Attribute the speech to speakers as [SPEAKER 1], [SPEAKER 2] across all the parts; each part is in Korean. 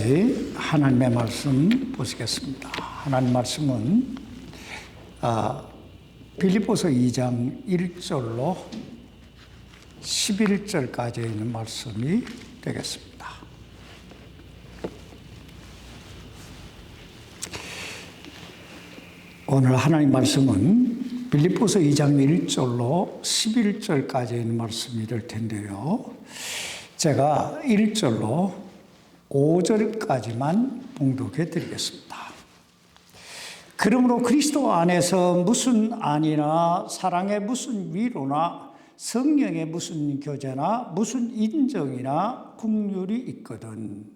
[SPEAKER 1] 같이 하나님의 말씀 보시겠습니다. 하나님 말씀은 빌립보서 2장 1절로 11절까지 있는 말씀이 되겠습니다. 오늘 하나님 말씀은 빌립보서 2장 1절로 11절까지 있는 말씀이 될 텐데요. 제가 1절로 5절까지만 봉독해 드리겠습니다. 그러므로 그리스도 안에서 무슨 안이나 사랑의 무슨 위로나 성령의 무슨 교제나 무슨 인정이나 긍휼이 있거든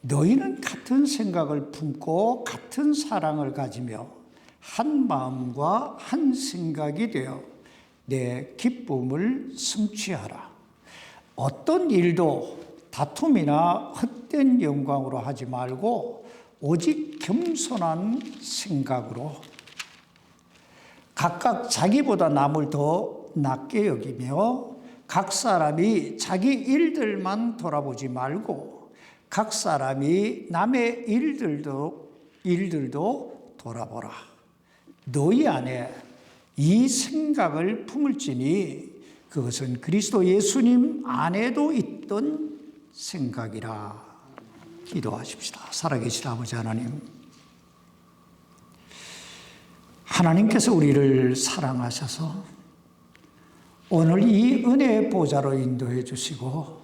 [SPEAKER 1] 너희는 같은 생각을 품고 같은 사랑을 가지며 한 마음과 한 생각이 되어 내 기쁨을 성취하라. 어떤 일도 다툼이나 헛된 영광으로 하지 말고 오직 겸손한 생각으로 각각 자기보다 남을 더 낮게 여기며 각 사람이 자기 일들만 돌아보지 말고 각 사람이 남의 일들도 돌아보라. 너희 안에 이 생각을 품을지니 그것은 그리스도 예수님 안에도 있던 생각이라. 기도하십시다. 살아계신 아버지 하나님, 하나님께서 우리를 사랑하셔서 오늘 이 은혜의 보좌로 인도해 주시고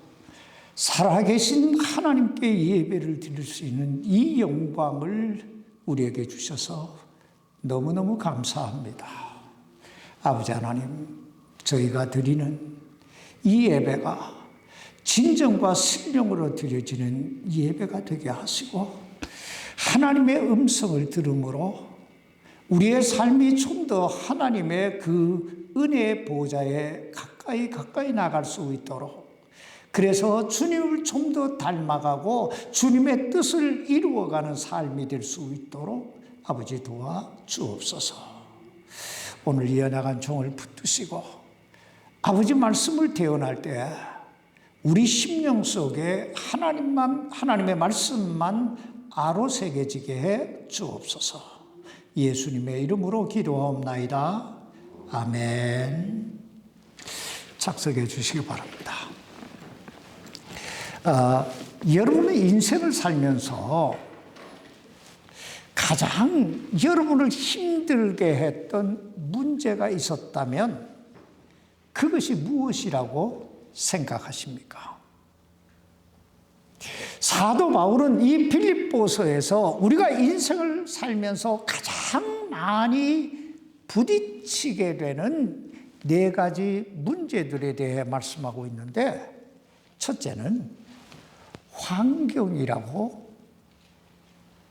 [SPEAKER 1] 살아계신 하나님께 예배를 드릴 수 있는 이 영광을 우리에게 주셔서 너무너무 감사합니다. 아버지 하나님, 저희가 드리는 이 예배가 진정과 신령으로 드려지는 예배가 되게 하시고 하나님의 음성을 들음으로 우리의 삶이 좀 더 하나님의 그 은혜의 보좌에 가까이 나갈 수 있도록, 그래서 주님을 좀 더 닮아가고 주님의 뜻을 이루어가는 삶이 될 수 있도록 아버지 도와 주옵소서. 오늘 이어나간 종을 붙드시고 아버지 말씀을 대언할 때 우리 심령 속에 하나님의 말씀만 아로새겨지게 해 주옵소서. 예수님의 이름으로 기도하옵나이다. 아멘. 작성해 주시기 바랍니다. 여러분의 인생을 살면서 가장 여러분을 힘들게 했던 문제가 있었다면 그것이 무엇이라고 생각하십니까? 사도 바울은 이 빌립보서에서 우리가 인생을 살면서 가장 많이 부딪히게 되는 4가지 문제들에 대해 말씀하고 있는데, 첫째는 환경이라고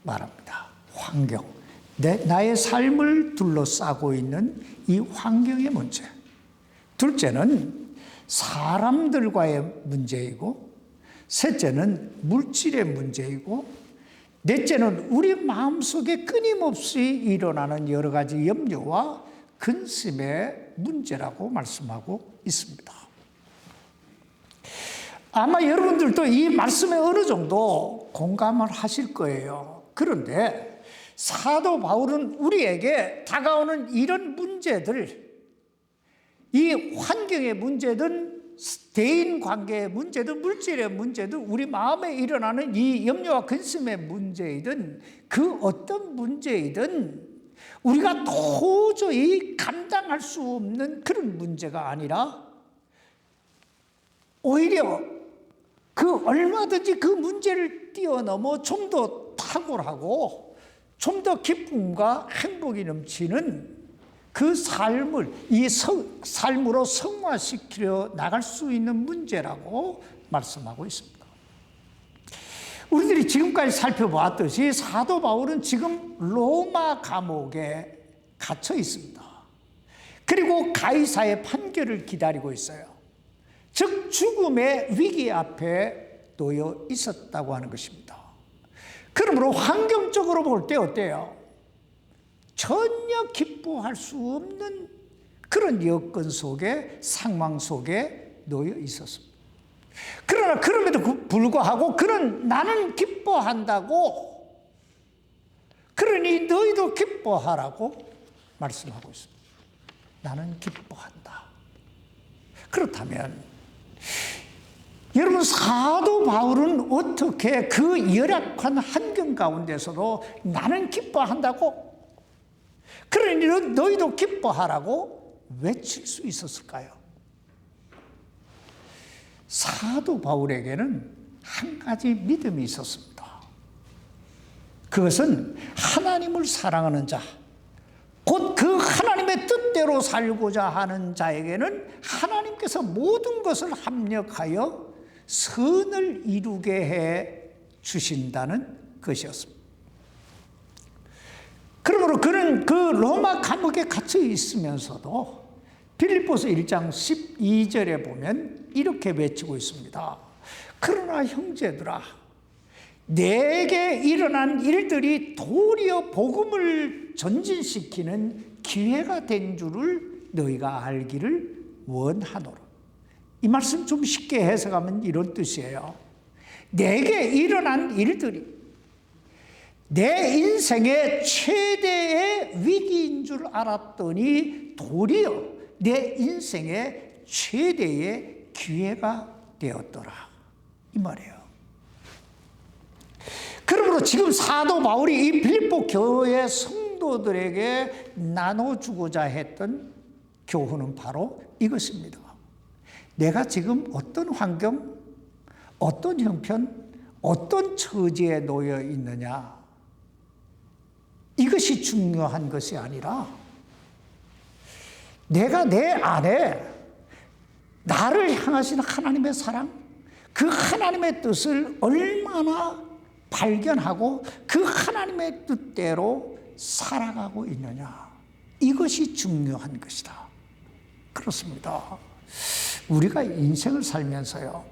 [SPEAKER 1] 말합니다. 환경. 나의 삶을 둘러싸고 있는 이 환경의 문제. 둘째는 사람들과의 문제이고, 셋째는 물질의 문제이고, 넷째는 우리 마음속에 끊임없이 일어나는 여러 가지 염려와 근심의 문제라고 말씀하고 있습니다. 아마 여러분들도 이 말씀에 어느 정도 공감을 하실 거예요. 그런데 사도 바울은 우리에게 다가오는 이런 문제들, 이 환경의 문제든 대인관계의 문제든 물질의 문제든 우리 마음에 일어나는 이 염려와 근심의 문제이든 그 어떤 문제이든 우리가 도저히 감당할 수 없는 그런 문제가 아니라 오히려 얼마든지 그 문제를 뛰어넘어 좀 더 탁월하고 좀 더 기쁨과 행복이 넘치는 그 삶을 삶으로 성화시키려 나갈 수 있는 문제라고 말씀하고 있습니다. 우리들이 지금까지 살펴보았듯이 사도 바울은 지금 로마 감옥에 갇혀 있습니다. 그리고 가이사의 판결을 기다리고 있어요. 즉 죽음의 위기 앞에 놓여 있었다고 하는 것입니다. 그러므로 환경적으로 볼 때 어때요? 전혀 기뻐할 수 없는 그런 여건 속에, 상황 속에 놓여 있었습니다. 그러나 그럼에도 불구하고 그는 나는 기뻐한다고, 그러니 너희도 기뻐하라고 말씀하고 있습니다. 나는 기뻐한다. 그렇다면 여러분, 사도 바울은 어떻게 그 열악한 환경 가운데서도 나는 기뻐한다고, 그러니 너희도 기뻐하라고 외칠 수 있었을까요? 사도 바울에게는 한 가지 믿음이 있었습니다. 그것은 하나님을 사랑하는 자, 곧 그 하나님의 뜻대로 살고자 하는 자에게는 하나님께서 모든 것을 합력하여 선을 이루게 해 주신다는 것이었습니다. 그러므로 그는 그 로마 감옥에 갇혀 있으면서도 빌립보서 1장 12절에 보면 이렇게 외치고 있습니다. 그러나 형제들아, 내게 일어난 일들이 도리어 복음을 전진시키는 기회가 된 줄을 너희가 알기를 원하노라. 이 말씀 좀 쉽게 해석하면 이런 뜻이에요. 내게 일어난 일들이 내 인생의 최대의 위기인 줄 알았더니 도리어 내 인생의 최대의 기회가 되었더라. 이 말이에요. 그러므로 지금 사도 바울이 이 빌립보 교회 성도들에게 나눠주고자 했던 교훈은 바로 이것입니다. 내가 지금 어떤 환경, 어떤 형편, 어떤 처지에 놓여 있느냐, 이것이 중요한 것이 아니라 내가 내 안에 나를 향하신 하나님의 사랑, 그 하나님의 뜻을 얼마나 발견하고 그 하나님의 뜻대로 살아가고 있느냐, 이것이 중요한 것이다. 그렇습니다. 우리가 인생을 살면서요,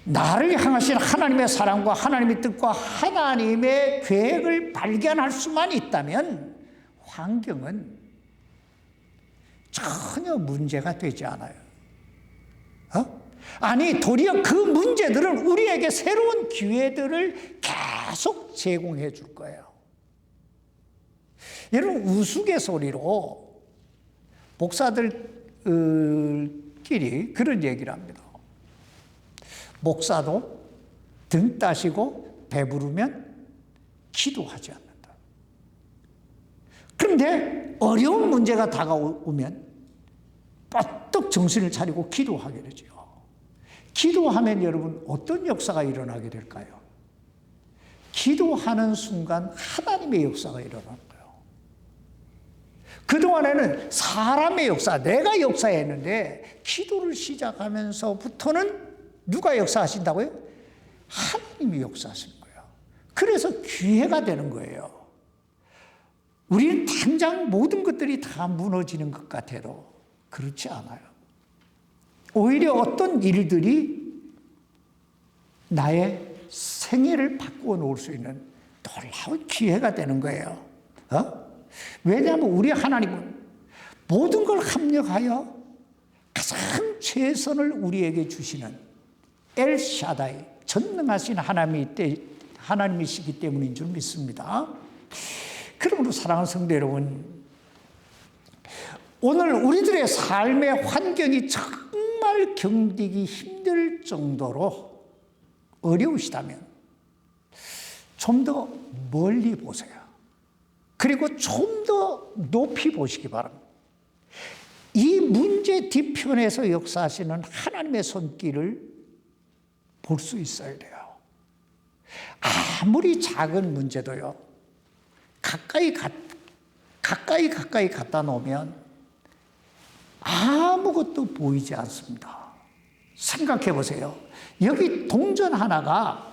[SPEAKER 1] 나를 향하신 하나님의 사랑과 하나님의 뜻과 하나님의 계획을 발견할 수만 있다면 환경은 전혀 문제가 되지 않아요. 아니, 도리어 그 문제들은 우리에게 새로운 기회들을 계속 제공해 줄 거예요. 여러분, 우스갯소리로 목사들끼리 그런 얘기를 합니다. 목사도 등 따시고 배부르면 기도하지 않는다. 그런데 어려운 문제가 다가오면 뻗떡 정신을 차리고 기도하게 되죠. 기도하면 여러분 어떤 역사가 일어나게 될까요? 기도하는 순간 하나님의 역사가 일어나는 거예요. 그동안에는 사람의 역사, 내가 역사했는데 기도를 시작하면서부터는 누가 역사하신다고요? 하나님이 역사하시는 거예요. 그래서 기회가 되는 거예요. 우리는 당장 모든 것들이 다 무너지는 것 같아도 그렇지 않아요. 오히려 어떤 일들이 나의 생애를 바꾸어 놓을 수 있는 놀라운 기회가 되는 거예요. 왜냐하면 우리 하나님은 모든 걸 합력하여 가장 최선을 우리에게 주시는 엘샤다이, 전능하신 하나님이시기 때문인 줄 믿습니다. 그러므로 사랑하는 성도 여러분, 오늘 우리들의 삶의 환경이 정말 견디기 힘들 정도로 어려우시다면 좀 더 멀리 보세요. 그리고 좀 더 높이 보시기 바랍니다. 이 문제 뒤편에서 역사하시는 하나님의 손길을 볼 수 있어야 돼요. 아무리 작은 문제도요, 가까이 갖다 놓으면 아무것도 보이지 않습니다. 생각해 보세요. 여기 동전 하나가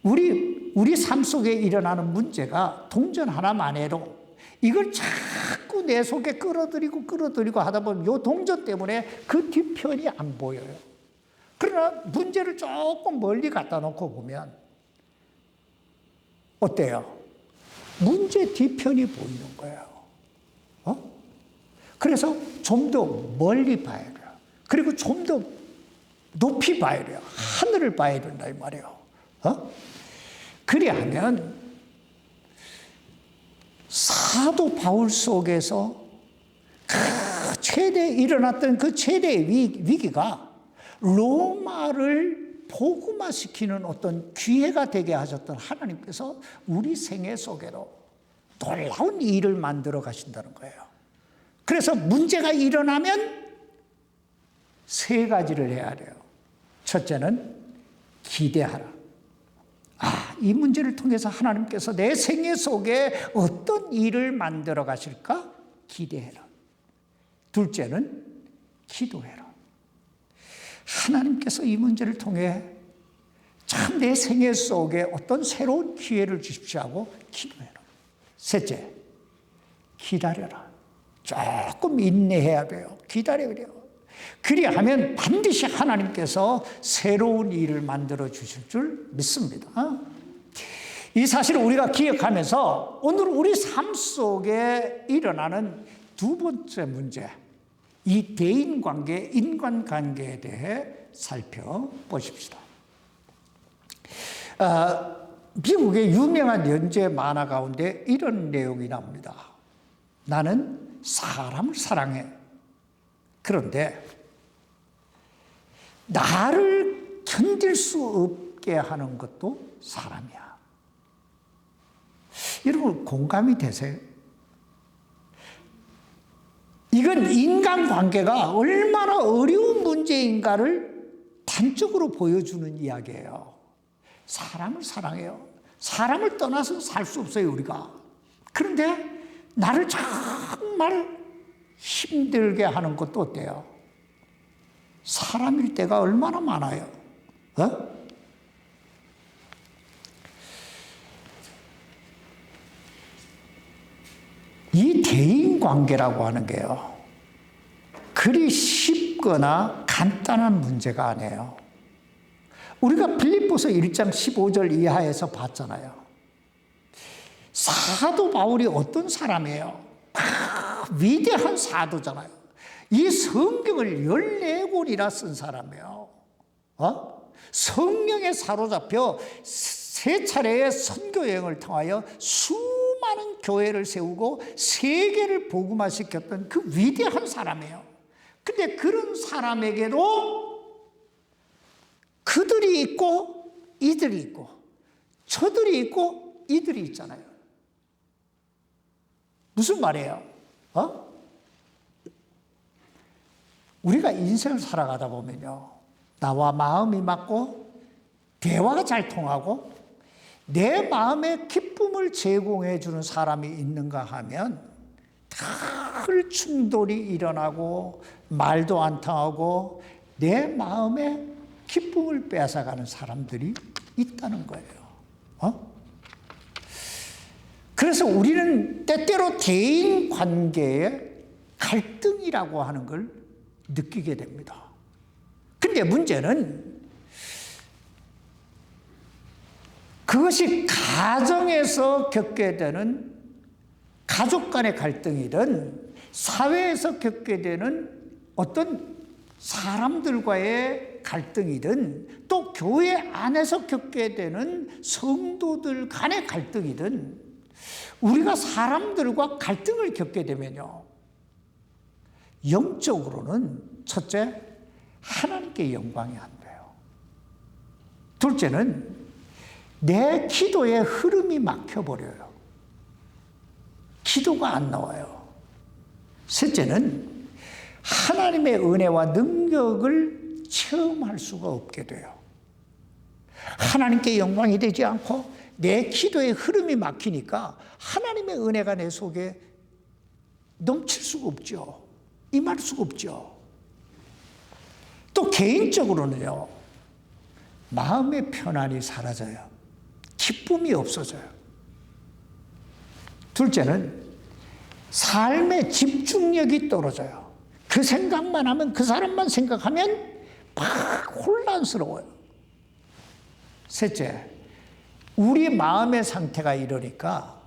[SPEAKER 1] 우리 삶 속에 일어나는 문제가 동전 하나만 해도 이걸 자꾸 내 속에 끌어들이고 하다 보면 이 동전 때문에 그 뒤편이 안 보여요. 그러나 문제를 조금 멀리 갖다 놓고 보면 어때요? 문제 뒤편이 보이는 거예요. 그래서 좀 더 멀리 봐야 돼요. 그리고 좀 더 높이 봐야 돼요. 하늘을 봐야 된다 이 말이에요. 그리하면 사도 바울 속에서 일어났던 그 최대의 위기가 로마를 복음화시키는 어떤 기회가 되게 하셨던 하나님께서 우리 생애 속에도 놀라운 일을 만들어 가신다는 거예요. 그래서 문제가 일어나면 세 가지를 해야 돼요. 첫째는 기대하라. 이 문제를 통해서 하나님께서 내 생애 속에 어떤 일을 만들어 가실까? 기대해라. 둘째는 기도해라. 하나님께서 이 문제를 통해 참 내 생애 속에 어떤 새로운 기회를 주십시오 하고 기도해라. 셋째, 기다려라. 조금 인내해야 돼요. 기다려야 돼요. 그리하면 반드시 하나님께서 새로운 일을 만들어 주실 줄 믿습니다. 이 사실을 우리가 기억하면서 오늘 우리 삶 속에 일어나는 두 번째 문제, 이 대인관계, 인간관계에 대해 살펴보십시다. 미국의 유명한 연재 만화 가운데 이런 내용이 나옵니다. 나는 사람을 사랑해. 그런데 나를 견딜 수 없게 하는 것도 사람이야. 여러분 공감이 되세요? 이건 인간관계가 얼마나 어려운 문제인가를 단적으로 보여주는 이야기예요. 사람을 사랑해요. 사람을 떠나서 살 수 없어요, 우리가. 그런데 나를 정말 힘들게 하는 것도 어때요? 사람일 때가 얼마나 많아요. 이 대인관계라고 하는 게요, 그리 쉽거나 간단한 문제가 아니에요. 우리가 빌립보서 1장 15절 이하에서 봤잖아요. 사도 바울이 어떤 사람이에요? 위대한 사도잖아요. 이 성경을 14권이나 쓴 사람이에요. 성령에 사로잡혀 세 차례의 선교 여행을 통하여 수많은 교회를 세우고 세계를 복음화시켰던 그 위대한 사람이에요. 근데 그런 사람에게도 그들이 있고 이들이 있고 저들이 있고 이들이 있잖아요. 무슨 말이에요? 우리가 인생을 살아가다 보면요, 나와 마음이 맞고 대화가 잘 통하고 내 마음에 기쁨을 제공해 주는 사람이 있는가 하면 늘 충돌이 일어나고 말도 안 통하고 내 마음에 기쁨을 뺏어가는 사람들이 있다는 거예요. 그래서 우리는 때때로 대인 관계에 갈등이라고 하는 걸 느끼게 됩니다. 근데 문제는 그것이 가정에서 겪게 되는 가족 간의 갈등이든 사회에서 겪게 되는 어떤 사람들과의 갈등이든 또 교회 안에서 겪게 되는 성도들 간의 갈등이든 우리가 사람들과 갈등을 겪게 되면요, 영적으로는 첫째, 하나님께 영광이 안 돼요. 둘째는 내 기도의 흐름이 막혀버려요. 기도가 안 나와요. 셋째는 하나님의 은혜와 능력을 체험할 수가 없게 돼요. 하나님께 영광이 되지 않고 내 기도의 흐름이 막히니까 하나님의 은혜가 내 속에 넘칠 수가 없죠. 임할 수가 없죠. 또 개인적으로는요, 마음의 편안이 사라져요. 기쁨이 없어져요. 둘째는 삶의 집중력이 떨어져요. 그 생각만 하면, 그 사람만 생각하면 막 혼란스러워요. 셋째, 우리 마음의 상태가 이러니까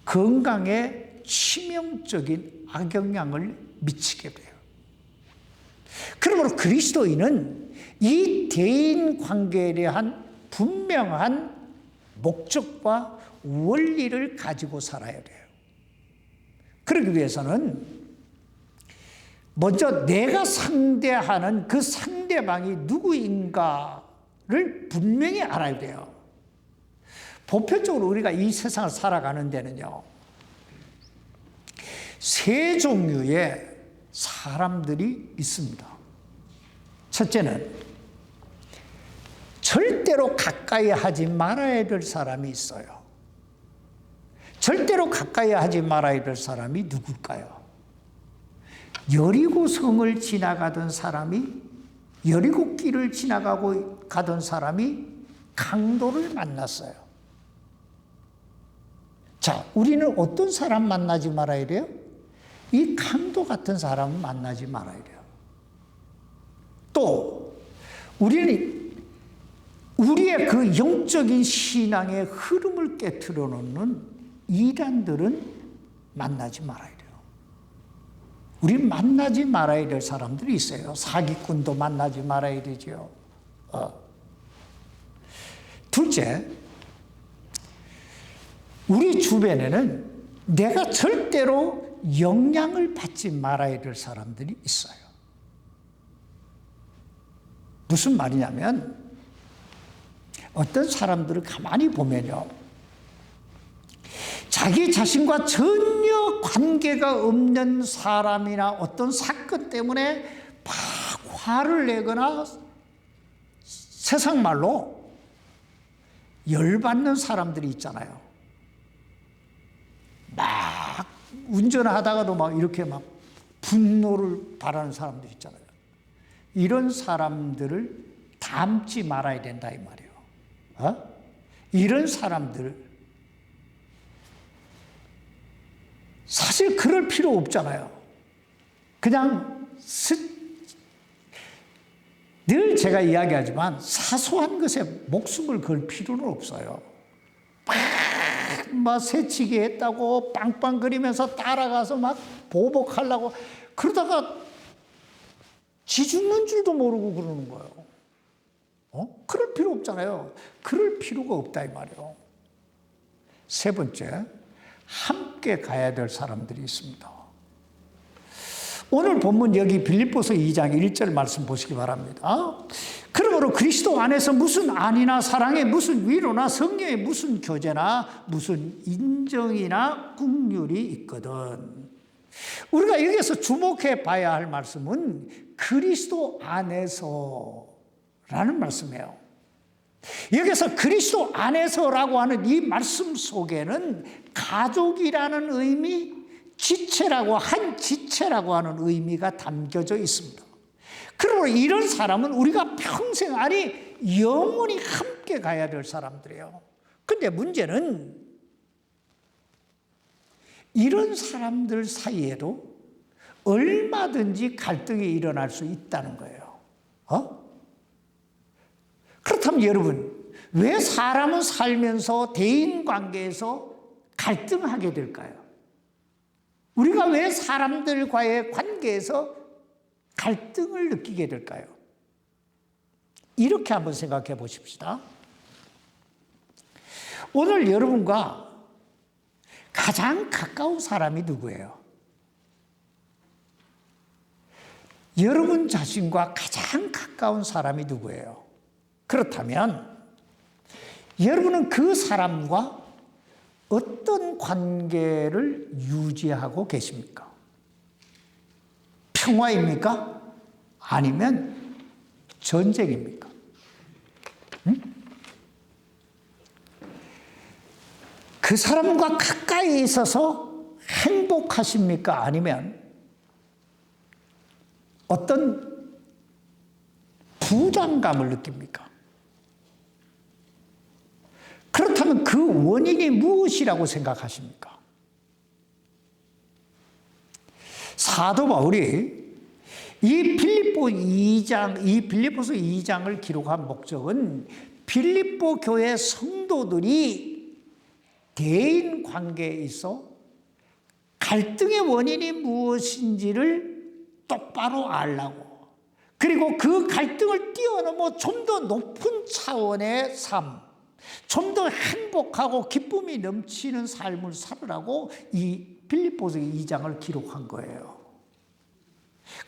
[SPEAKER 1] 건강에 치명적인 악영향을 미치게 돼요. 그러므로 그리스도인은 이 대인 관계에 대한 분명한 목적과 원리를 가지고 살아야 돼요. 그러기 위해서는 먼저 내가 상대하는 그 상대방이 누구인가를 분명히 알아야 돼요. 보편적으로 우리가 이 세상을 살아가는 데는요, 세 종류의 사람들이 있습니다. 첫째는 절대로 가까이 하지 말아야 될 사람이 있어요. 절대로 가까이 하지 말아야 될 사람이 누굴까요? 여리고성을 지나가던 사람이, 여리고길을 지나가고 가던 사람이 강도를 만났어요. 자, 우리는 어떤 사람 만나지 말아야 돼요? 이 강도 같은 사람은 만나지 말아야 돼요. 또 우리는 우리의 그 영적인 신앙의 흐름을 깨트려 놓는 이단들은 만나지 말아야 돼요. 우리 만나지 말아야 될 사람들이 있어요. 사기꾼도 만나지 말아야 되죠. 둘째, 우리 주변에는 내가 절대로 영향을 받지 말아야 될 사람들이 있어요. 무슨 말이냐면, 어떤 사람들을 가만히 보면요, 자기 자신과 전혀 관계가 없는 사람이나 어떤 사건 때문에 막 화를 내거나 세상 말로 열받는 사람들이 있잖아요. 막 운전하다가도 막 이렇게 막 분노를 발하는 사람들 있잖아요. 이런 사람들을 닮지 말아야 된다 이 말이에요. 이런 사람들 사실 그럴 필요 없잖아요. 그냥 늘 제가 이야기하지만 사소한 것에 목숨을 걸 필요는 없어요. 막 새치기 했다고 빵빵거리면서 따라가서 막 보복하려고 그러다가 지 죽는 줄도 모르고 그러는 거예요. 그럴 필요 없잖아요. 그럴 필요가 없다 이 말이에요. 세 번째, 함께 가야 될 사람들이 있습니다. 오늘 본문 여기 빌립보서 2장 1절 말씀 보시기 바랍니다. 그러므로 그리스도 안에서 무슨 안이나 사랑에 무슨 위로나 성령에 무슨 교제나 무슨 인정이나 긍휼이 있거든. 우리가 여기서 주목해 봐야 할 말씀은 그리스도 안에서라는 말씀이에요. 여기서 그리스도 안에서라고 하는 이 말씀 속에는 가족이라는 의미, 지체라고 한 지체라고 하는 의미가 담겨져 있습니다. 그러므로 이런 사람은 우리가 평생 아니 영원히 함께 가야 될 사람들이에요. 근데 문제는 이런 사람들 사이에도 얼마든지 갈등이 일어날 수 있다는 거예요. 그렇다면 여러분, 왜 사람은 살면서 대인관계에서 갈등하게 될까요? 우리가 왜 사람들과의 관계에서 갈등을 느끼게 될까요? 이렇게 한번 생각해 보십시다. 오늘 여러분과 가장 가까운 사람이 누구예요? 여러분 자신과 가장 가까운 사람이 누구예요? 그렇다면 여러분은 그 사람과 어떤 관계를 유지하고 계십니까? 평화입니까? 아니면 전쟁입니까? 그 사람과 가까이 있어서 행복하십니까? 아니면 어떤 부담감을 느낍니까? 그렇다면 그 원인이 무엇이라고 생각하십니까? 사도 바울이 이 빌립보서 2장을 기록한 목적은 빌립보 교회 성도들이 대인 관계에 있어 갈등의 원인이 무엇인지를 똑바로 알라고, 그리고 그 갈등을 뛰어넘어 좀 더 높은 차원의 삶, 좀 더 행복하고 기쁨이 넘치는 삶을 살으라고 이 빌립보서 2장을 기록한 거예요.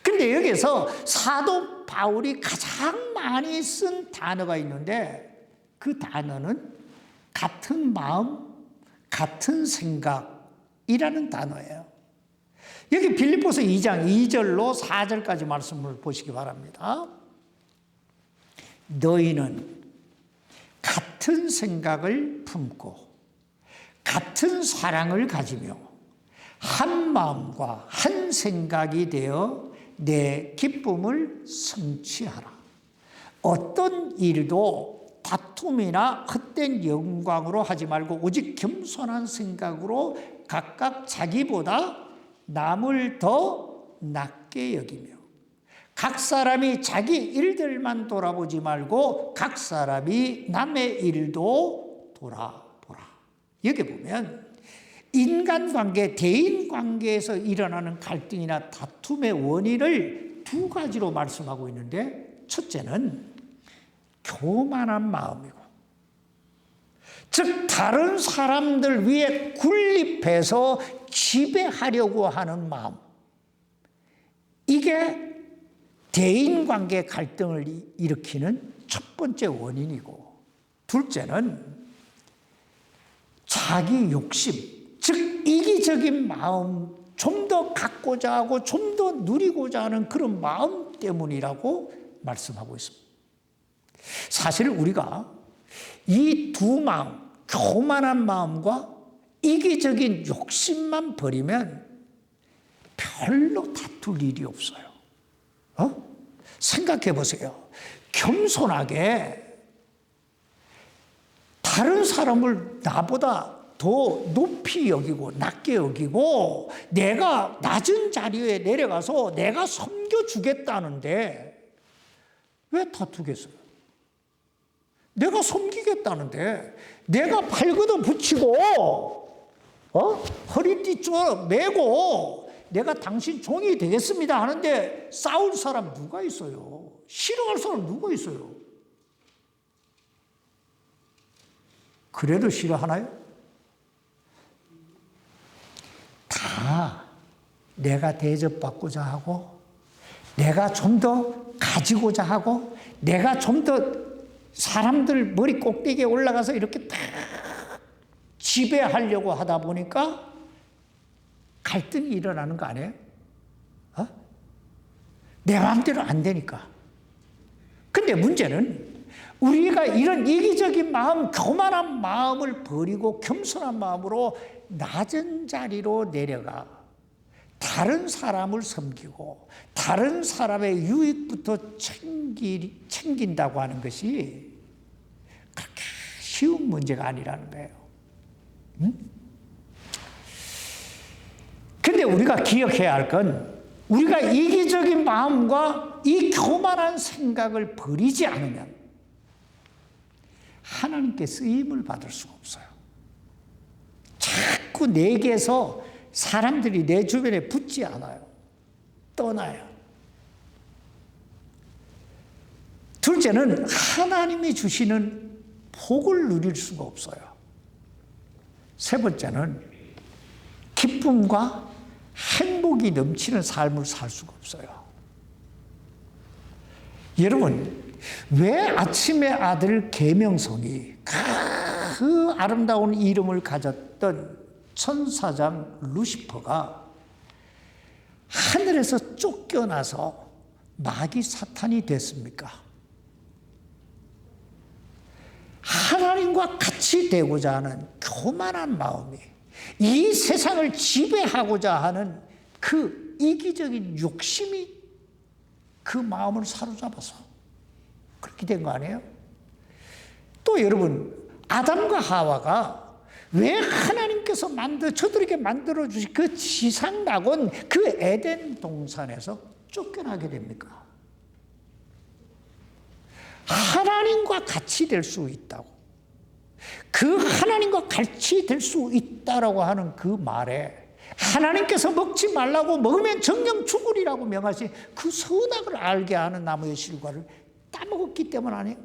[SPEAKER 1] 근데 여기서 사도 바울이 가장 많이 쓴 단어가 있는데 그 단어는 같은 마음, 같은 생각이라는 단어예요. 여기 빌립보서 2장 2절로 4절까지 말씀을 보시기 바랍니다. 너희는 같은 생각을 품고 같은 사랑을 가지며 한 마음과 한 생각이 되어 내 기쁨을 성취하라. 어떤 일도 다툼이나 헛된 영광으로 하지 말고 오직 겸손한 생각으로 각각 자기보다 남을 더 낮게 여기며 각 사람이 자기 일들만 돌아보지 말고 각 사람이 남의 일도 돌아보라. 여기 보면 인간관계, 대인관계에서 일어나는 갈등이나 다툼의 원인을 두 가지로 말씀하고 있는데 첫째는 교만한 마음이고 즉 다른 사람들 위에 군립해서 지배하려고 하는 마음, 이게 대인관계 갈등을 일으키는 첫 번째 원인이고 둘째는 자기 욕심, 즉 이기적인 마음, 좀 더 갖고자 하고 좀 더 누리고자 하는 그런 마음 때문이라고 말씀하고 있습니다. 사실 우리가 이 두 마음, 교만한 마음과 이기적인 욕심만 버리면 별로 다툴 일이 없어요. 생각해 보세요. 겸손하게 다른 사람을 나보다 더 높이 여기고 낮게 여기고 내가 낮은 자리에 내려가서 내가 섬겨주겠다는데 왜 다투겠어요? 내가 섬기겠다는데 내가 발 걷어 붙이고 허리띠 쭉 메고 내가 당신 종이 되겠습니다 하는데 싸울 사람 누가 있어요? 싫어할 사람 누가 있어요? 그래도 싫어하나요? 다 내가 대접받고자 하고 내가 좀 더 가지고자 하고 내가 좀 더 사람들 머리 꼭대기에 올라가서 이렇게 다 지배하려고 하다 보니까 갈등이 일어나는 거 아니에요? 내 마음대로 안 되니까. 근데 문제는 우리가 이런 이기적인 마음, 교만한 마음을 버리고 겸손한 마음으로 낮은 자리로 내려가 다른 사람을 섬기고 다른 사람의 유익부터 챙긴다고 하는 것이 그렇게 쉬운 문제가 아니라는 거예요. 근데 우리가 기억해야 할 건 우리가 이기적인 마음과 이 교만한 생각을 버리지 않으면 하나님께 쓰임을 받을 수가 없어요. 자꾸 내게서 사람들이 내 주변에 붙지 않아요. 떠나요. 둘째는 하나님이 주시는 복을 누릴 수가 없어요. 세 번째는 기쁨과 행복이 넘치는 삶을 살 수가 없어요. 여러분, 왜 아침의 아들 계명성이 그 아름다운 이름을 가졌던 천사장 루시퍼가 하늘에서 쫓겨나서 마귀 사탄이 됐습니까? 하나님과 같이 되고자 하는 교만한 마음이 이 세상을 지배하고자 하는 그 이기적인 욕심이 그 마음을 사로잡아서 그렇게 된 거 아니에요? 또 여러분, 아담과 하와가 왜 하나님께서 저들에게 만들어주신 그 지상낙원, 그 에덴 동산에서 쫓겨나게 됩니까? 하나님과 같이 될 수 있다고. 그 하나님과 같이 될 수 있다라고 하는 그 말에 하나님께서 먹지 말라고 먹으면 정령 죽으리라고 명하신 그 선악을 알게 하는 나무의 실과를 따먹었기 때문 아니에요?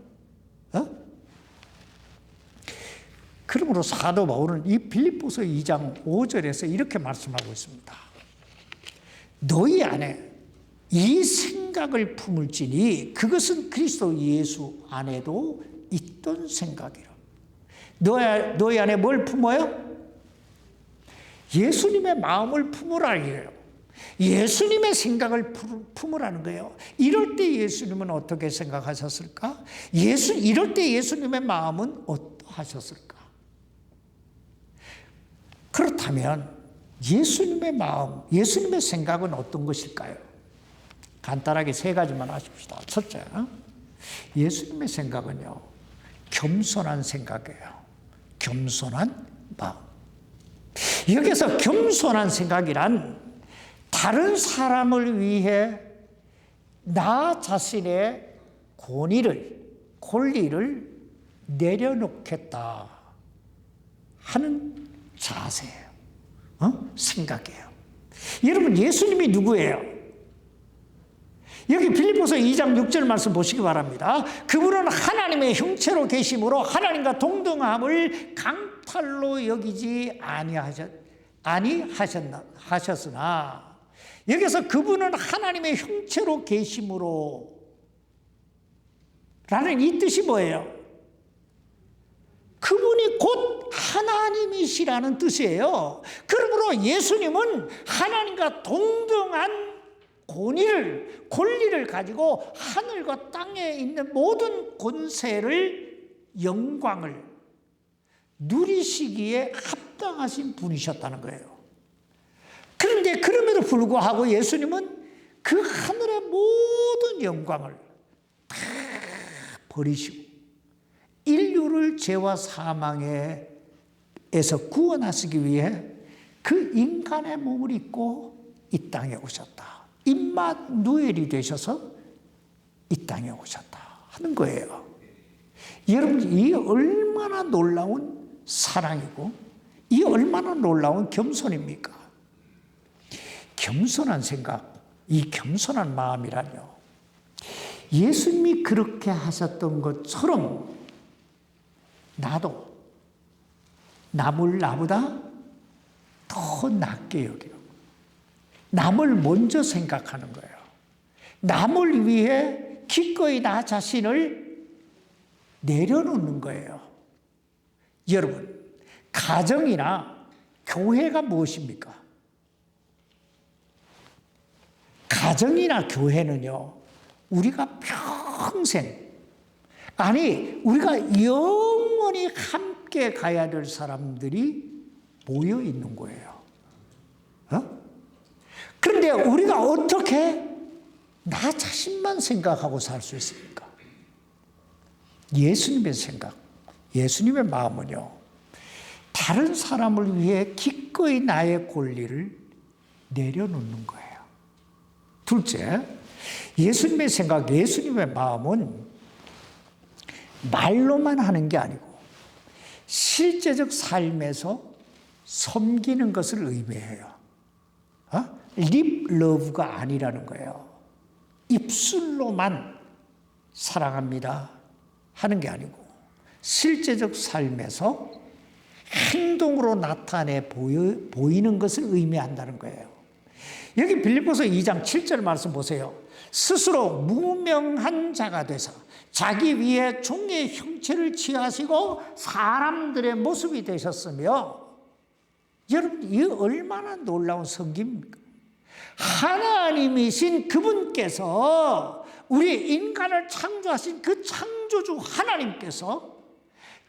[SPEAKER 1] 그러므로 사도 바울은 이 빌립보서 2장 5절에서 이렇게 말씀하고 있습니다. 너희 안에 이 생각을 품을지니 그것은 그리스도 예수 안에도 있던 생각이라. 너희 안에 뭘 품어요? 예수님의 마음을 품으라 이래요. 예수님의 생각을 품으라는 거예요. 이럴 때 예수님은 어떻게 생각하셨을까? 이럴 때 예수님의 마음은 어떠하셨을까? 그렇다면 예수님의 마음, 예수님의 생각은 어떤 것일까요? 간단하게 세 가지만 하십시다. 첫째, 예수님의 생각은요, 겸손한 생각이에요. 겸손한 마음. 여기서 겸손한 생각이란 다른 사람을 위해 나 자신의 권리를 내려놓겠다 하는 자세예요. 생각이에요. 여러분, 예수님이 누구예요? 여기 빌립보서 2장 6절 말씀 보시기 바랍니다. 그분은 하나님의 형체로 계심으로 하나님과 동등함을 강탈로 여기지 아니하셨으나 여기서 그분은 하나님의 형체로 계심으로 라는 이 뜻이 뭐예요? 그분이 곧 하나님이시라는 뜻이에요. 그러므로 예수님은 하나님과 동등한 권리를 가지고 하늘과 땅에 있는 모든 권세를, 영광을 누리시기에 합당하신 분이셨다는 거예요. 그런데 그럼에도 불구하고 예수님은 그 하늘의 모든 영광을 다 버리시고 인류를 죄와 사망에서 구원하시기 위해 그 인간의 몸을 입고 이 땅에 오셨다. 임마누엘이 되셔서 이 땅에 오셨다 하는 거예요. 여러분, 이 얼마나 놀라운 사랑이고 이 얼마나 놀라운 겸손입니까? 겸손한 생각, 이 겸손한 마음이라뇨, 예수님이 그렇게 하셨던 것처럼 나도 남을 나보다 더 낫게 여기는, 남을 먼저 생각하는 거예요. 남을 위해 기꺼이 나 자신을 내려놓는 거예요. 여러분, 가정이나 교회가 무엇입니까? 가정이나 교회는요, 우리가 평생, 아니 우리가 영원히 함께 가야 될 사람들이 모여 있는 거예요. 그런데 우리가 어떻게 나 자신만 생각하고 살 수 있습니까? 예수님의 생각, 예수님의 마음은요, 다른 사람을 위해 기꺼이 나의 권리를 내려놓는 거예요. 둘째, 예수님의 생각, 예수님의 마음은 말로만 하는 게 아니고 실제적 삶에서 섬기는 것을 의미해요. 립 러브가 아니라는 거예요. 입술로만 사랑합니다 하는 게 아니고 실제적 삶에서 행동으로 나타내 보이는 것을 의미한다는 거예요. 여기 빌립보서 2장 7절 말씀 보세요. 스스로 무명한 자가 되사 자기 위에 종의 형체를 취하시고 사람들의 모습이 되셨으며, 여러분, 이 얼마나 놀라운 섬김입니까? 하나님이신 그분께서, 우리 인간을 창조하신 그 창조주 하나님께서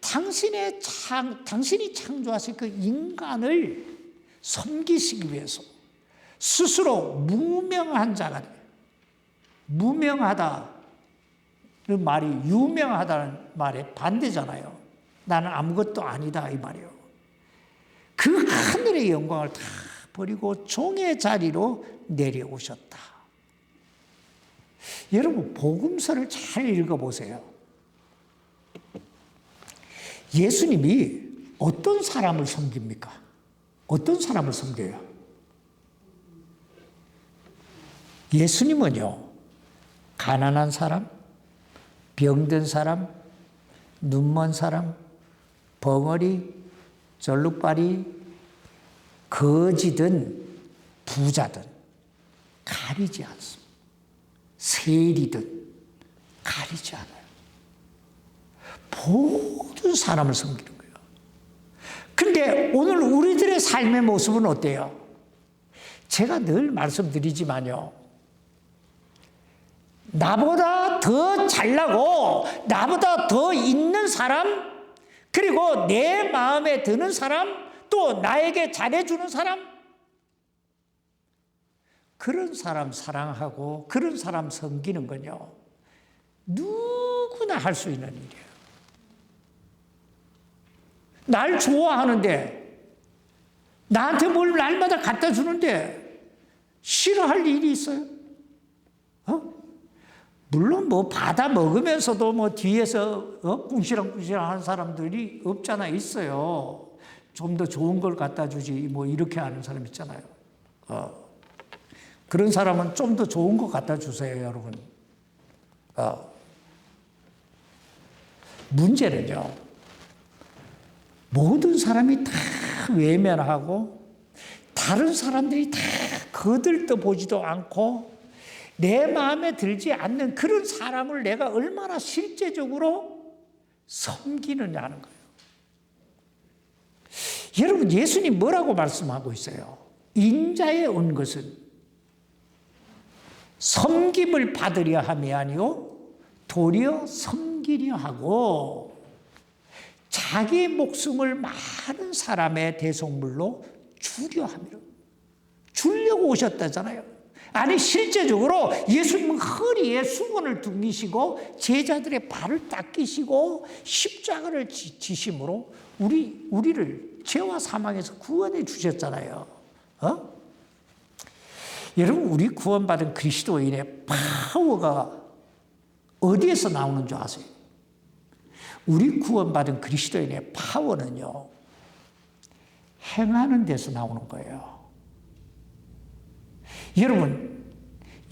[SPEAKER 1] 당신이 창조하신 그 인간을 섬기시기 위해서 스스로 무명한 자가 돼요. 무명하다는 말이 유명하다는 말의 반대잖아요. 나는 아무것도 아니다 이 말이에요. 그 하늘의 영광을 다 버리고 종의 자리로 내려오셨다. 여러분, 복음서를 잘 읽어보세요. 예수님이 어떤 사람을 섬깁니까? 어떤 사람을 섬겨요? 예수님은요, 가난한 사람, 병든 사람, 눈먼 사람, 벙어리, 절룩발이, 거지든 부자든 가리지 않습니다. 세리든 가리지 않아요. 모든 사람을 섬기는 거예요. 그런데 오늘 우리들의 삶의 모습은 어때요? 제가 늘 말씀드리지만요, 나보다 더 잘나고 나보다 더 있는 사람, 그리고 내 마음에 드는 사람, 또 나에게 잘해주는 사람, 그런 사람 사랑하고 그런 사람 섬기는 건요, 누구나 할 수 있는 일이에요. 날 좋아하는데, 나한테 뭘 날마다 갖다 주는데 싫어할 일이 있어요? 물론 뭐 받아 먹으면서도 뭐 뒤에서 궁시렁궁시렁 하는 사람들이 없잖아, 있어요. 좀 더 좋은 걸 갖다 주지 뭐 이렇게 하는 사람 있잖아요. 그런 사람은 좀 더 좋은 거 갖다 주세요, 여러분. 문제는요, 모든 사람이 다 외면하고 다른 사람들이 다 거들떠 보지도 않고 내 마음에 들지 않는 그런 사람을 내가 얼마나 실제적으로 섬기느냐는 거예요. 여러분, 예수님 뭐라고 말씀하고 있어요? 인자에 온 것은 섬김을 받으려 함이 아니요 도리어 섬기려 하고 자기 목숨을 많은 사람의 대속물로 주려 함이라. 주려고 오셨다잖아요. 아니, 실제적으로 예수님은 허리에 수건을 둥기시고 제자들의 발을 닦이시고 십자가를 지심으로 우리를 죄와 사망에서 구원해 주셨잖아요. 여러분, 우리 구원받은 그리스도인의 파워가 어디에서 나오는 줄 아세요? 우리 구원받은 그리스도인의 파워는요, 행하는 데서 나오는 거예요. 여러분,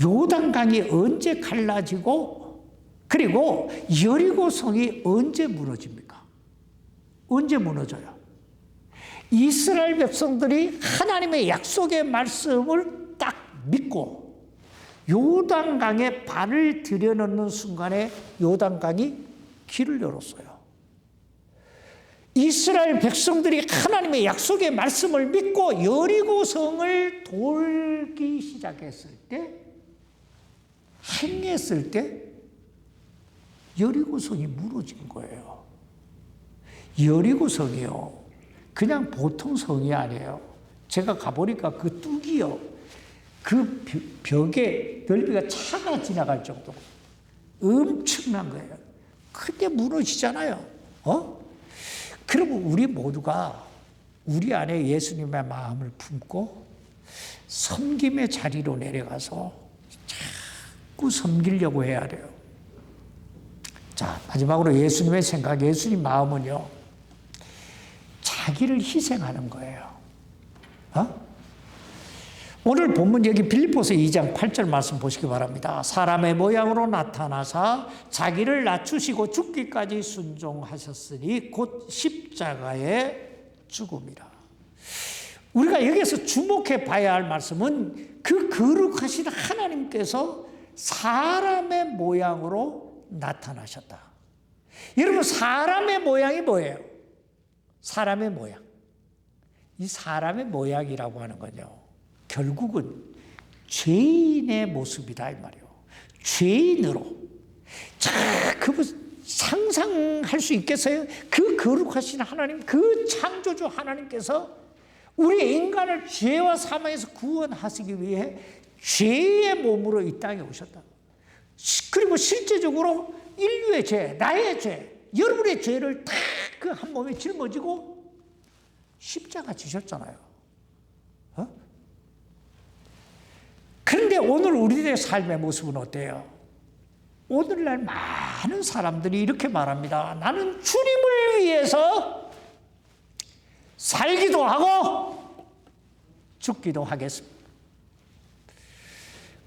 [SPEAKER 1] 요단강이 언제 갈라지고 그리고 여리고성이 언제 무너집니까? 언제 무너져요? 이스라엘 백성들이 하나님의 약속의 말씀을 딱 믿고 요단강에 발을 들여놓는 순간에 요단강이 길을 열었어요. 이스라엘 백성들이 하나님의 약속의 말씀을 믿고 여리고성을 돌기 시작했을 때, 행했을 때 여리고성이 무너진 거예요. 여리고성이요, 그냥 보통 성이 아니에요. 제가 가보니까 그 뚝이요, 그 벽의 넓이가 차가 지나갈 정도로 엄청난 거예요. 그때 무너지잖아요. 그러면 우리 모두가 우리 안에 예수님의 마음을 품고 섬김의 자리로 내려가서 자꾸 섬기려고 해야 돼요. 자, 마지막으로 예수님의 생각, 예수님 마음은요, 자기를 희생하는 거예요. 오늘 본문 여기 빌립보서 2장 8절 말씀 보시기 바랍니다. 사람의 모양으로 나타나사 자기를 낮추시고 죽기까지 순종하셨으니 곧 십자가의 죽음이라. 우리가 여기서 주목해 봐야 할 말씀은 그 거룩하신 하나님께서 사람의 모양으로 나타나셨다. 여러분, 사람의 모양이 뭐예요? 사람의 모양. 이 사람의 모양이라고 하는 건요, 결국은 죄인의 모습이다 이 말이에요. 죄인으로. 자, 그분 상상할 수 있겠어요? 그 거룩하신 하나님, 그 창조주 하나님께서 우리 인간을 죄와 사망에서 구원하시기 위해 죄의 몸으로 이 땅에 오셨다. 그리고 실제적으로 인류의 죄, 나의 죄, 여러분의 죄를 다 그 한 몸에 짊어지고 십자가 지셨잖아요. 그런데 오늘 우리들의 삶의 모습은 어때요? 오늘날 많은 사람들이 이렇게 말합니다. 나는 주님을 위해서 살기도 하고 죽기도 하겠습니다.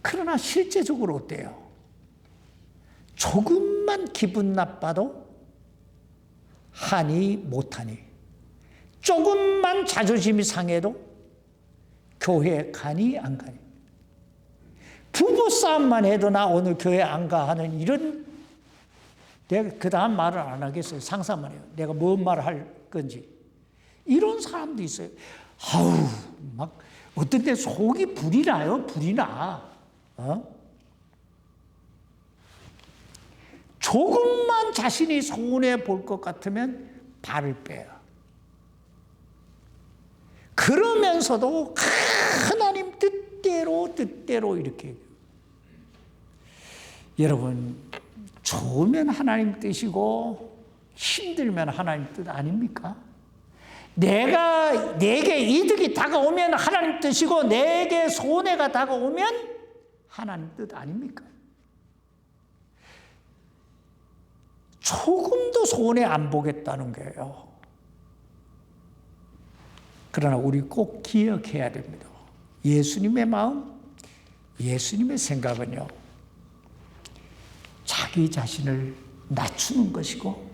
[SPEAKER 1] 그러나 실제적으로 어때요? 조금만 기분 나빠도 하니 못하니, 조금만 자존심이 상해도 교회 가니 안 가니, 부부싸움만 해도 나 오늘 교회 안 가 하는 이런, 내가 그 다음 말을 안 하겠어요. 상상만 해요. 내가 뭔 말을 할 건지. 이런 사람도 있어요. 아우, 막 어떤 때 속이 불이 나요. 불이 나. 조금만 자신이 손해 볼 것 같으면 발을 빼요. 그러면서도 하나님 뜻대로 이렇게. 여러분, 좋으면 하나님 뜻이고 힘들면 하나님 뜻 아닙니까? 내게 이득이 다가오면 하나님 뜻이고 내게 손해가 다가오면 하나님 뜻 아닙니까? 조금도 손해 안 보겠다는 거예요. 그러나 우리 꼭 기억해야 됩니다. 예수님의 마음, 예수님의 생각은요, 자기 자신을 낮추는 것이고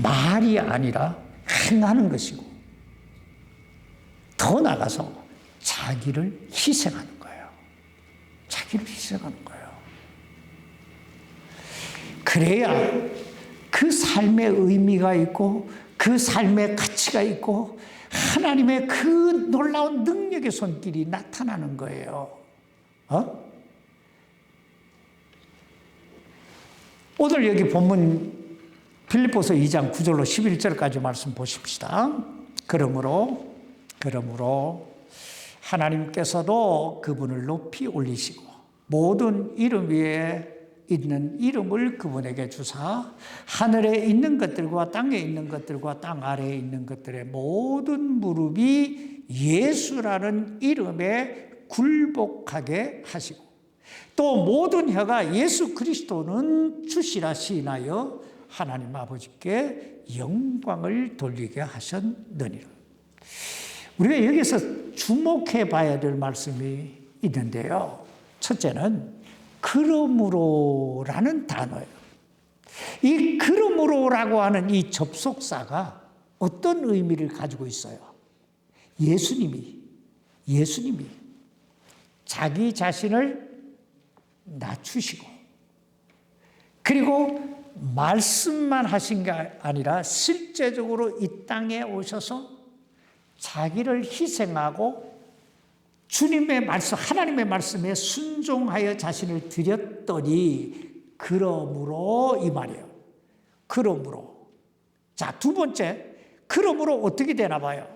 [SPEAKER 1] 말이 아니라 행하는 것이고, 더 나아가서 자기를 희생하는 거예요. 자기를 희생하는 거예요. 그래야 그 삶의 의미가 있고 그 삶의 가치가 있고 하나님의 그 놀라운 능력의 손길이 나타나는 거예요. 오늘 여기 본문 빌립보서 2장 9절로 11절까지 말씀 보십시다. 그러므로 하나님께서도 그분을 높이 올리시고 모든 이름 위에 있는 이름을 그분에게 주사 하늘에 있는 것들과 땅에 있는 것들과 땅 아래에 있는 것들의 모든 무릎이 예수라는 이름에 굴복하게 하시고 또 모든 혀가 예수 그리스도는 주시라 시인하여 하나님 아버지께 영광을 돌리게 하셨느니라. 우리가 여기서 주목해 봐야 될 말씀이 있는데요. 첫째는 그러므로라는 단어예요. 이 그러므로라고 하는 이 접속사가 어떤 의미를 가지고 있어요? 예수님이 자기 자신을 낮추시고 그리고 말씀만 하신 게 아니라 실제적으로 이 땅에 오셔서 자기를 희생하고 주님의 말씀, 하나님의 말씀에 순종하여 자신을 드렸더니 그러므로 이 말이에요. 그러므로. 자, 두 번째, 그러므로 어떻게 되나 봐요.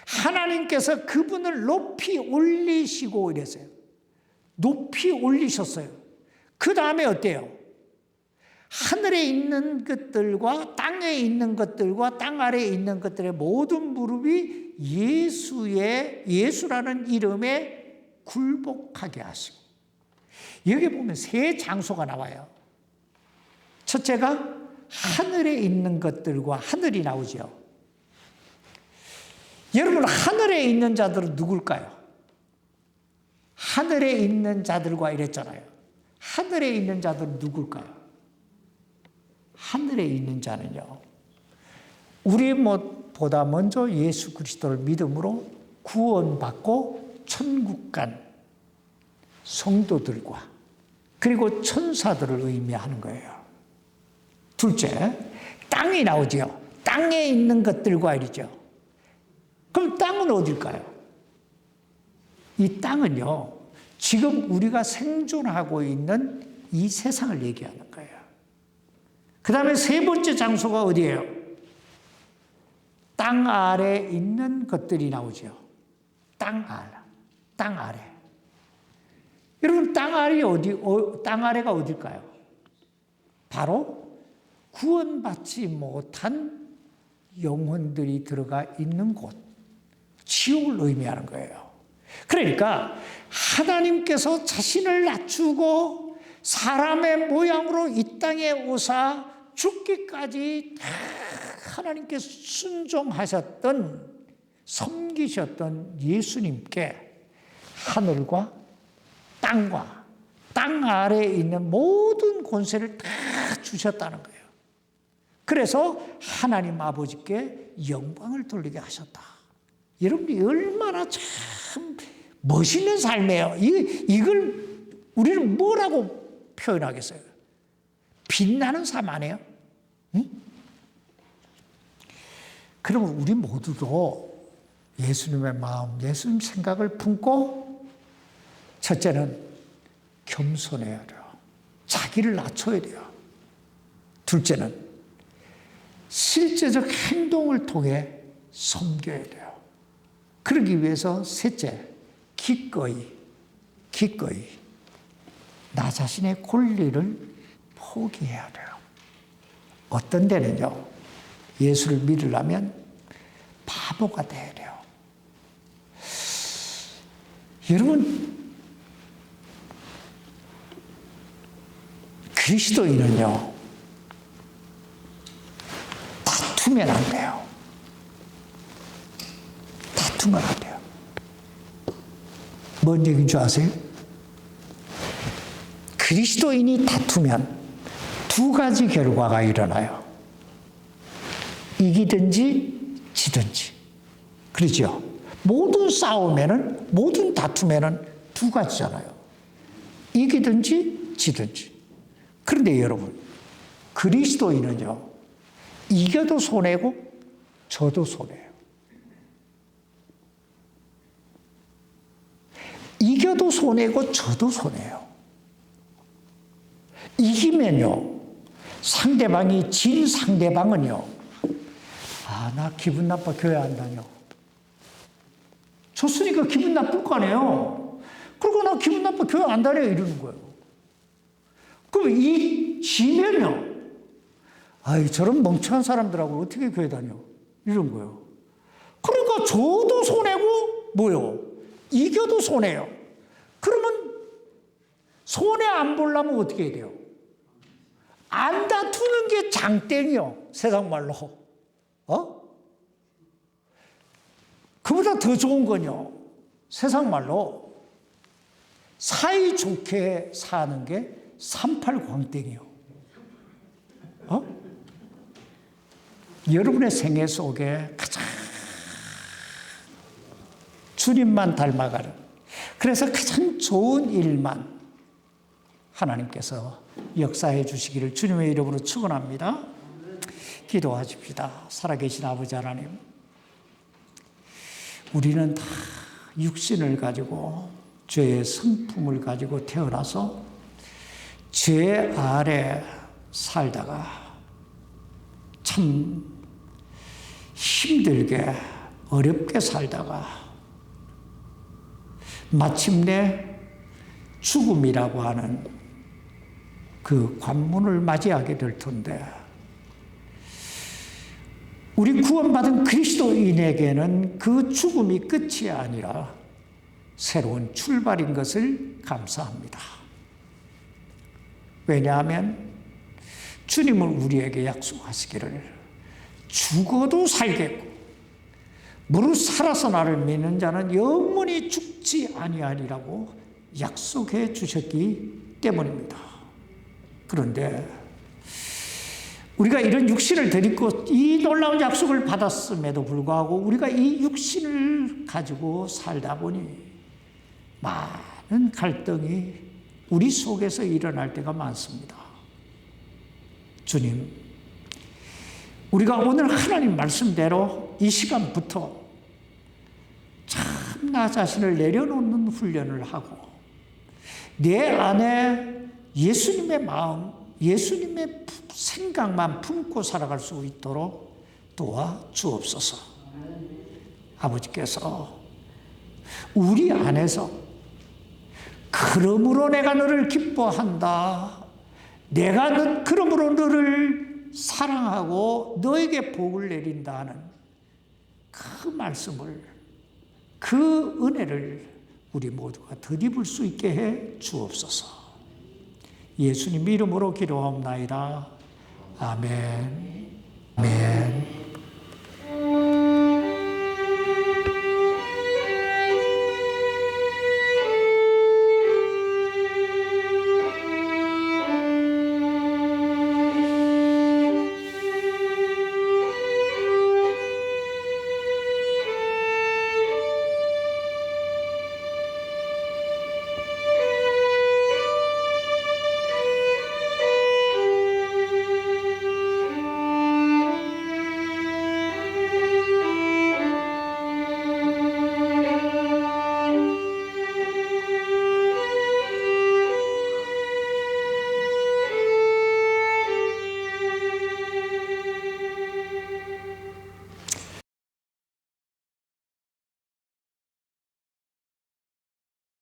[SPEAKER 1] 하나님께서 그분을 높이 올리시고 이랬어요. 높이 올리셨어요. 그 다음에 어때요? 하늘에 있는 것들과 땅에 있는 것들과 땅 아래에 있는 것들의 모든 무릎이 예수라는 이름에 굴복하게 하시고, 여기 보면 세 장소가 나와요. 첫째가 하늘에 있는 것들과 하늘이 나오죠. 여러분, 하늘에 있는 자들은 누굴까요? 하늘에 있는 자들과 이랬잖아요. 하늘에 있는 자들은 누굴까요? 하늘에 있는 자는요, 우리 보다 먼저 예수 그리스도를 믿음으로 구원받고 천국 간 성도들과 그리고 천사들을 의미하는 거예요. 둘째, 땅이 나오죠. 땅에 있는 것들과 이러죠. 그럼 땅은 어딜까요? 이 땅은요, 지금 우리가 생존하고 있는 이 세상을 얘기하는 거예요. 그 다음에 세 번째 장소가 어디예요? 땅 아래 있는 것들이 나오죠. 땅 아래. 여러분, 땅 아래가 어딜까요? 바로 구원받지 못한 영혼들이 들어가 있는 곳, 지옥을 의미하는 거예요. 그러니까 하나님께서 자신을 낮추고 사람의 모양으로 이 땅에 오사 죽기까지 하나님께 순종하셨던, 섬기셨던 예수님께 하늘과 땅과 땅 아래에 있는 모든 권세를 다 주셨다는 거예요. 그래서 하나님 아버지께 영광을 돌리게 하셨다. 여러분이 얼마나 참 멋있는 삶이에요. 이걸 우리는 뭐라고 표현하겠어요? 빛나는 삶 아니에요? 응? 그러면 우리 모두도 예수님의 마음, 예수님 생각을 품고 첫째는 겸손해야 돼요. 자기를 낮춰야 돼요. 둘째는 실제적 행동을 통해 섬겨야 돼요. 그러기 위해서 셋째, 기꺼이 나 자신의 권리를 포기해야 돼요. 어떤 데는요, 예수를 믿으려면 바보가 돼야 돼요. 여러분, 그리스도인은요, 다투면 안 돼요. 다투면 안 돼요. 뭔 얘기인 줄 아세요? 그리스도인이 다투면 두 가지 결과가 일어나요. 이기든지 지든지. 그렇죠? 모든 싸움에는, 모든 다툼에는 두 가지잖아요. 이기든지 지든지. 그런데 여러분, 그리스도인은요, 이겨도 손해고 져도 손해요. 이겨도 손해고 져도 손해요. 이기면요, 상대방이 진 상대방은요, 아, 나 기분 나빠 교회 안 다녀. 졌으니까 기분 나쁠 거 아니에요. 그리고 나 기분 나빠 교회 안 다녀 이러는 거예요. 그럼 이 지면요, 아이, 저런 멍청한 사람들하고 어떻게 교회 다녀? 이런 거예요. 그러니까 져도 손해고 뭐요? 이겨도 손해요. 그러면 손해 안 보려면 어떻게 해야 돼요? 안 다투는 게 장땡이요. 세상 말로. 그보다 더 좋은 건요, 세상 말로 사이좋게 사는 게 38광땡이요. 여러분의 생애 속에 가장 주님만 닮아가는, 그래서 가장 좋은 일만 하나님께서 역사해 주시기를 주님의 이름으로 축원합니다. 기도하십시다. 살아계신 아버지 하나님, 우리는 다 육신을 가지고 죄의 성품을 가지고 태어나서 죄 아래 살다가 참 힘들게 어렵게 살다가 마침내 죽음이라고 하는 그 관문을 맞이하게 될 텐데, 우리 구원받은 그리스도인에게는 그 죽음이 끝이 아니라 새로운 출발인 것을 감사합니다. 왜냐하면 주님은 우리에게 약속하시기를 죽어도 살겠고 무릇 살아서 나를 믿는 자는 영원히 죽지 아니하리라고 약속해 주셨기 때문입니다. 그런데 우리가 이런 육신을 드리고 이 놀라운 약속을 받았음에도 불구하고 우리가 이 육신을 가지고 살다 보니 많은 갈등이 우리 속에서 일어날 때가 많습니다. 주님, 우리가 오늘 하나님 말씀대로 이 시간부터 참 나 자신을 내려놓는 훈련을 하고 내 안에 예수님의 마음, 예수님의 생각만 품고 살아갈 수 있도록 도와주옵소서. 아버지께서 우리 안에서 그러므로 내가 너를 기뻐한다, 내가 그러므로 너를 사랑하고 너에게 복을 내린다 하는 그 말씀을, 그 은혜를 우리 모두가 덧입을 수 있게 해 주옵소서. 예수님 이름으로 기도하옵나이다. 아멘.